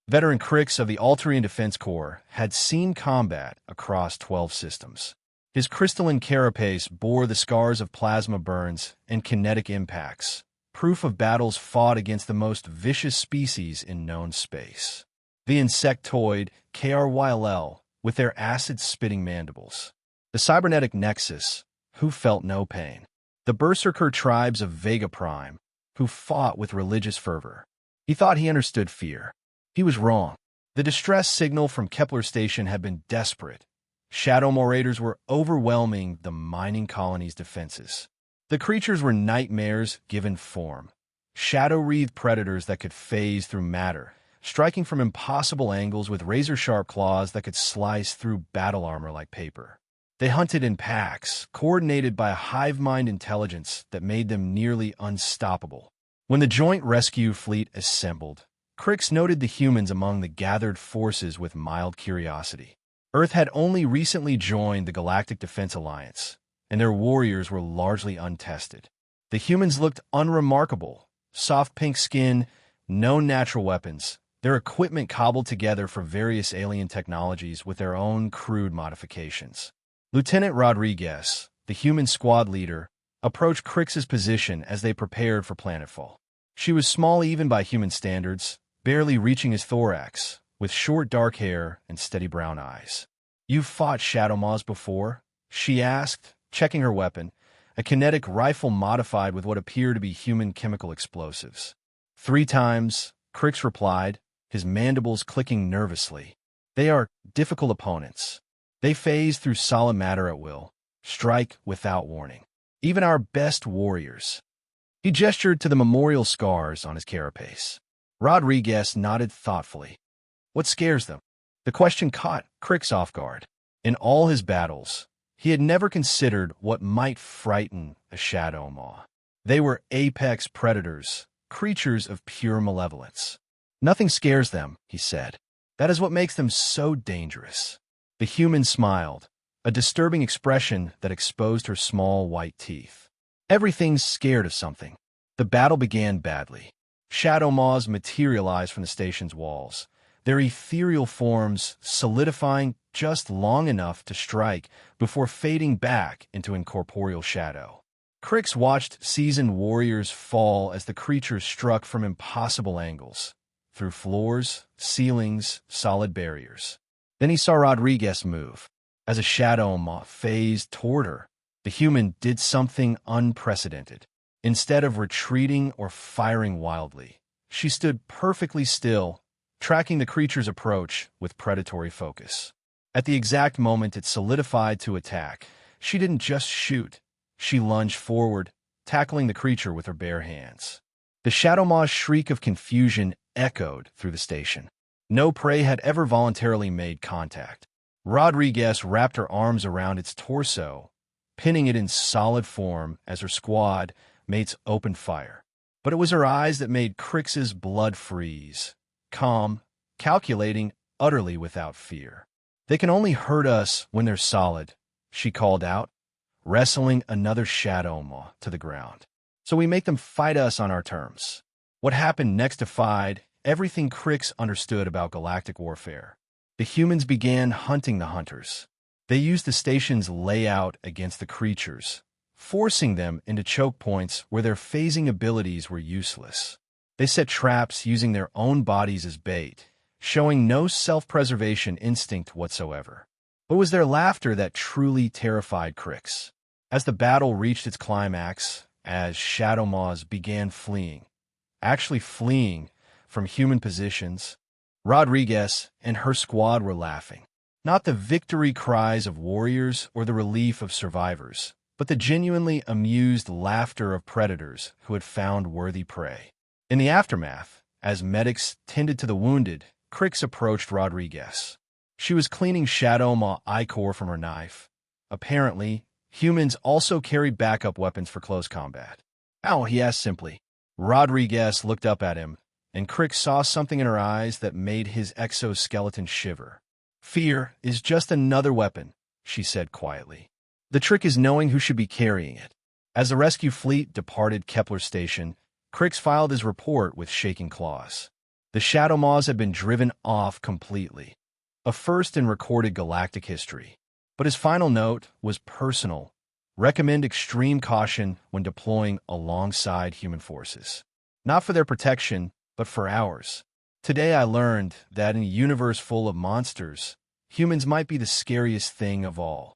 Veteran Crix of the Altarian Defense Corps had seen combat across 12 systems. His crystalline carapace bore the scars of plasma burns and kinetic impacts, proof of battles fought against the most vicious species in known space. The insectoid KRYLL, with their acid-spitting mandibles. The cybernetic Nexus, who felt no pain. The berserker tribes of Vega Prime, who fought with religious fervor. He thought he understood fear. He was wrong. The distress signal from Kepler Station had been desperate. Shadow Marauders were overwhelming the mining colony's defenses. The creatures were nightmares given form. Shadow-wreathed predators that could phase through matter, striking from impossible angles with razor-sharp claws that could slice through battle armor like paper. They hunted in packs, coordinated by a hive-mind intelligence that made them nearly unstoppable. When the Joint Rescue Fleet assembled, Crix noted the humans among the gathered forces with mild curiosity. Earth had only recently joined the Galactic Defense Alliance, and their warriors were largely untested. The humans looked unremarkable, soft pink skin, no natural weapons, their equipment cobbled together for various alien technologies with their own crude modifications. Lieutenant Rodriguez, the human squad leader, approached Crix's position as they prepared for planetfall. She was small even by human standards, barely reaching his thorax, with short dark hair and steady brown eyes. "You've fought Shadow Maws before?" she asked, checking her weapon, a kinetic rifle modified with what appeared to be human chemical explosives. "3 times, Crix replied, his mandibles clicking nervously. "They are difficult opponents. They phase through solid matter at will, strike without warning. Even our best warriors." He gestured to the memorial scars on his carapace. Rodriguez nodded thoughtfully. "What scares them?" The question caught Crix off guard. In all his battles, he had never considered what might frighten a Shadow Maw. They were apex predators, creatures of pure malevolence. "Nothing scares them," he said. "That is what makes them so dangerous." The human smiled, a disturbing expression that exposed her small white teeth. "Everything's scared of something." The battle began badly. Shadow Maws materialized from the station's walls, their ethereal forms solidifying just long enough to strike before fading back into incorporeal shadow. Crix watched seasoned warriors fall as the creatures struck from impossible angles, through floors, ceilings, solid barriers. Then he saw Rodriguez move. As a Shadow Maw phased toward her, the human did something unprecedented. Instead of retreating or firing wildly, she stood perfectly still, tracking the creature's approach with predatory focus. At the exact moment it solidified to attack, she didn't just shoot. She lunged forward, tackling the creature with her bare hands. The Shadow Maw's shriek of confusion echoed through the station. No prey had ever voluntarily made contact. Rodriguez wrapped her arms around its torso, pinning it in solid form as her squad mates opened fire. But it was her eyes that made Crix's blood freeze. Calm, calculating, utterly without fear. "They can only hurt us when they're solid," she called out, wrestling another Shadow Maw to the ground. "So we make them fight us on our terms." What happened next defied everything Crix understood about galactic warfare. The humans began hunting the hunters. They used the station's layout against the creatures, forcing them into choke points where their phasing abilities were useless. They set traps using their own bodies as bait, showing no self-preservation instinct whatsoever. But it was their laughter that truly terrified Crix. As the battle reached its climax, as Shadow Maws began fleeing, actually fleeing from human positions, Rodriguez and her squad were laughing. Not the victory cries of warriors or the relief of survivors, but the genuinely amused laughter of predators who had found worthy prey. In the aftermath, as medics tended to the wounded, Crix approached Rodriguez. She was cleaning Shadow Maw ichor from her knife. Apparently, humans also carried backup weapons for close combat. "Ow," he asked simply. Rodriguez looked up at him, and Crix saw something in her eyes that made his exoskeleton shiver. "Fear is just another weapon," she said quietly. "The trick is knowing who should be carrying it." As the rescue fleet departed Kepler Station, Crix filed his report with shaking claws. The Shadow Maws had been driven off completely, a first in recorded galactic history. But his final note was personal. Recommend extreme caution when deploying alongside human forces. Not for their protection, but for ours. Today I learned that in a universe full of monsters, humans might be the scariest thing of all.